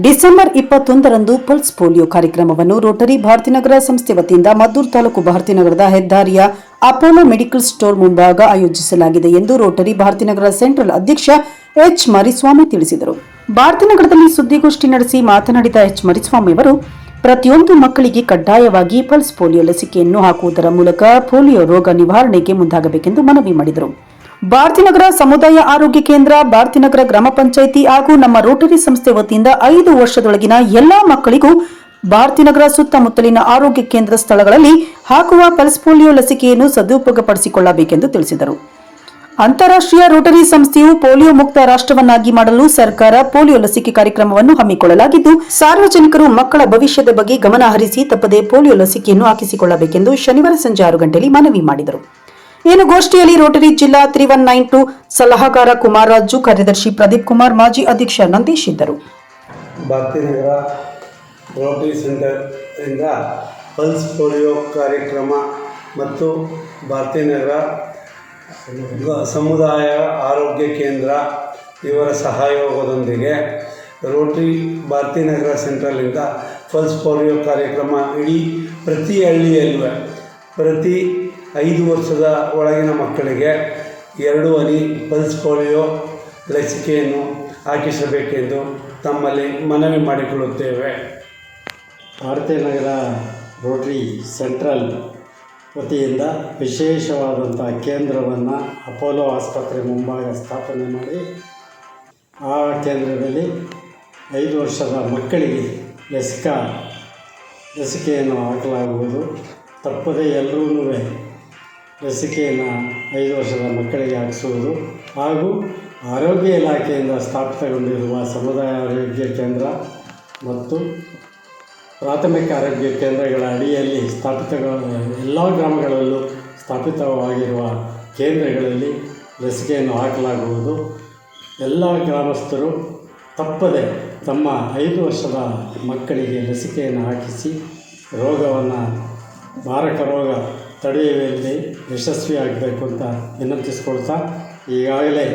December 21ರಂದು pulse polio ಕಾರ್ಯಕ್ರಮವನ್ನು Rotary Bharathi Nagar ಸಂಸ್ಥೆ ವತಿಯಿಂದ ಮದ್ದೂರು ತಾಲೂಕು ಭಾರತೀನಗರದ ಹೆದ್ದಾರಿಯ ಅಪೋಲೋ ಮೆಡಿಕಲ್ ಸ್ಟೋರ್ ಮುಂಭಾಗ ಆಯೋಜಿಸಲಾಗಿದೆ ಎಂದು ರೋಟರಿ ಭಾರತೀನಗರ ಸೆಂಟ್ರಲ್ ಅಧ್ಯಕ್ಷ ಎಚ್ ಮರಿಸ್ವಾಮಿ ತಿಳಿಸಿದರು. ಭಾರತೀನಗರದಲ್ಲಿ ಸುದ್ದಿಗೋಷ್ಠಿ ನಡೆಸಿ ಮಾತನಾಡಿದ ಎಚ್ ಮರಿಸ್ವಾಮಿ ಅವರು ಪ್ರತಿಯೊಂದು ಮಕ್ಕಳಿಗೆ ಕಡ್ಡಾಯವಾಗಿ ಪಲ್ಸ್ ಪೋಲಿಯೋ ಲಸಿಕೆಯನ್ನು ಹಾಕುವುದರ ಮೂಲಕ ಪೋಲಿಯೋ ರೋಗ ನಿವಾರಣೆಗೆ ಮುಂದಾಗಬೇಕೆಂದು ಮನವಿ ಮಾಡಿದರು. ಭಾರತೀನಗರ ಸಮುದಾಯ ಆರೋಗ್ಯ ಕೇಂದ್ರ, ಭಾರತೀನಗರ ಗ್ರಾಮ ಪಂಚಾಯಿತಿ ಹಾಗೂ ನಮ್ಮ ರೋಟರಿ ಸಂಸ್ಥೆ ವತಿಯಿಂದ 5 ವರ್ಷದೊಳಗಿನ ಎಲ್ಲಾ ಮಕ್ಕಳಿಗೂ ಭಾರತೀನಗರ ಸುತ್ತಮುತ್ತಲಿನ ಆರೋಗ್ಯ ಕೇಂದ್ರ ಸ್ಥಳಗಳಲ್ಲಿ ಹಾಕುವ ಪಲ್ಸ್ ಪೋಲಿಯೋ ಲಸಿಕೆಯನ್ನು ಸದುಪಯೋಗಪಡಿಸಿಕೊಳ್ಳಬೇಕೆಂದು ತಿಳಿಸಿದರು. ಅಂತಾರಾಷ್ಟ್ರೀಯ ರೋಟರಿ ಸಂಸ್ಥೆಯು ಪೋಲಿಯೋ ಮುಕ್ತ ರಾಷ್ಟ್ರವನ್ನಾಗಿ ಮಾಡಲು ಸರ್ಕಾರ ಪೋಲಿಯೋ ಲಸಿಕೆ ಕಾರ್ಯಕ್ರಮವನ್ನು ಹಮ್ಮಿಕೊಳ್ಳಲಾಗಿದ್ದು, ಸಾರ್ವಜನಿಕರು ಮಕ್ಕಳ ಭವಿಷ್ಯದ ಬಗ್ಗೆ ಗಮನ ಹರಿಸಿ ತಪ್ಪದೇ ಪೋಲಿಯೋ ಲಸಿಕೆಯನ್ನು ಹಾಕಿಸಿಕೊಳ್ಳಬೇಕೆಂದು ಶನಿವಾರ ಸಂಜೆ 6 ಗಂಟೆಯಲ್ಲಿ ಮನವಿ ಮಾಡಿದರು. ಇನ್ನು ಗೋಷ್ಠಿಯಲ್ಲಿ ರೋಟರಿ ಜಿಲ್ಲಾ 3192 ಸಲಹಾಗಾರ ಕುಮಾರರಾಜು, ಕಾರ್ಯದರ್ಶಿ ಪ್ರದೀಪ್ ಕುಮಾರ್, ಮಾಜಿ ಅಧ್ಯಕ್ಷ ನಂದೀಶ್ ಇದ್ದರು. ಭಾರತೀನಗರ ರೋಟರಿ ಸೆಂಟರ್ ಇಂದ ಪಲ್ಸ್ ಪೋಲಿಯೋ ಕಾರ್ಯಕ್ರಮ ಮತ್ತು ಭಾರತೀನಗರ ಸಮುದಾಯ ಆರೋಗ್ಯ ಕೇಂದ್ರ ಇವರ ಸಹಯೋಗದೊಂದಿಗೆ ರೋಟರಿ ಭಾರತೀನಗರ ಸೆಂಟ್ರಲಿಂದ ಪಲ್ಸ್ ಪೋಲಿಯೋ ಕಾರ್ಯಕ್ರಮ ಇಡೀ ಪ್ರತಿ ಹಳ್ಳಿಯಲ್ಲೂ ಪ್ರತಿ 5 ವರ್ಷದ ಒಳಗಿನ ಮಕ್ಕಳಿಗೆ 2 ಹನಿ ಪಲ್ಸ್ ಪೋಲಿಯೋ ಲಸಿಕೆಯನ್ನು ಹಾಕಿಸಬೇಕೆಂದು ತಮ್ಮಲ್ಲಿ ಮನವಿ ಮಾಡಿಕೊಳ್ಳುತ್ತೇವೆ. ಭಾರತೀನಗರ ರೋಟರಿ ಸೆಂಟ್ರಲ್ ವತಿಯಿಂದ ವಿಶೇಷವಾದಂಥ ಕೇಂದ್ರವನ್ನು ಅಪೋಲೋ ಆಸ್ಪತ್ರೆ ಮುಂಭಾಗ ಸ್ಥಾಪನೆ ಮಾಡಿ ಆ ಕೇಂದ್ರದಲ್ಲಿ 5 ವರ್ಷದ ಮಕ್ಕಳಿಗೆ ಲಸಿಕೆಯನ್ನು ಹಾಕಲಾಗುವುದು. ತಪ್ಪದೇ ಎಲ್ಲರೂ ಲಸಿಕೆಯನ್ನು 5 ವರ್ಷದ ಮಕ್ಕಳಿಗೆ ಹಾಕಿಸುವುದು ಹಾಗೂ ಆರೋಗ್ಯ ಇಲಾಖೆಯಿಂದ ಸ್ಥಾಪಿತಗೊಂಡಿರುವ ಸಮುದಾಯ ಆರೋಗ್ಯ ಕೇಂದ್ರ ಮತ್ತು ಪ್ರಾಥಮಿಕ ಆರೋಗ್ಯ ಕೇಂದ್ರಗಳ ಅಡಿಯಲ್ಲಿ ಎಲ್ಲ ಗ್ರಾಮಗಳಲ್ಲೂ ಸ್ಥಾಪಿತವಾಗಿರುವ ಕೇಂದ್ರಗಳಲ್ಲಿ ಲಸಿಕೆಯನ್ನು ಹಾಕಲಾಗುವುದು. ಎಲ್ಲ ಗ್ರಾಮಸ್ಥರು ತಪ್ಪದೆ ತಮ್ಮ 5 ವರ್ಷದ ಮಕ್ಕಳಿಗೆ ಲಸಿಕೆಯನ್ನು ಹಾಕಿಸಿ ಮಾರಕ ರೋಗ ತಡೆಯುವಲ್ಲಿ ಯಶಸ್ವಿಯಾಗಬೇಕು ಅಂತ ವಿನಂತಿಸಿಕೊಳ್ತಾ, ಈಗಾಗಲೇ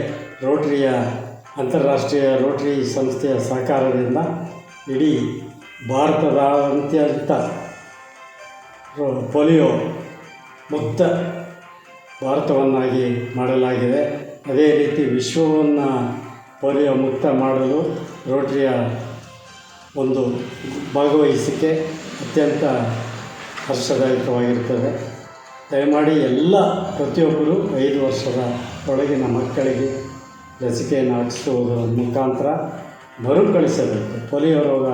ಅಂತಾರಾಷ್ಟ್ರೀಯ ರೋಟರಿ ಸಂಸ್ಥೆಯ ಸಹಕಾರದಿಂದ ಇಡೀ ಭಾರತದಾದ್ಯಂತ ಪೋಲಿಯೋ ಮುಕ್ತ ಭಾರತವನ್ನಾಗಿ ಮಾಡಲಾಗಿದೆ. ಅದೇ ರೀತಿ ವಿಶ್ವವನ್ನು ಪೋಲಿಯೋ ಮುಕ್ತ ಮಾಡಲು ರೋಟರಿಯ ಒಂದು ಭಾಗವಹಿಸಿಕೆ ಅತ್ಯಂತ ಹರ್ಷದಾಯಕವಾಗಿರುತ್ತದೆ. ದಯಮಾಡಿ ಪ್ರತಿಯೊಬ್ಬರು 5 ವರ್ಷದ ಒಳಗಿನ ಮಕ್ಕಳಿಗೆ ಲಸಿಕೆಯನ್ನು ಹಾಕಿಸುವುದರ ಮುಖಾಂತರ ಪೋಲಿಯೋ ರೋಗ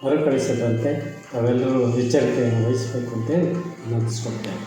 ಮರುಕಳಿಸದಂತೆ ತಾವೆಲ್ಲರೂ ಎಚ್ಚರಿಕೆಯನ್ನು ವಹಿಸಬೇಕು ಅಂತೇಳಿ ವಿನಂತಿಸಿಕೊಳ್ತೇವೆ.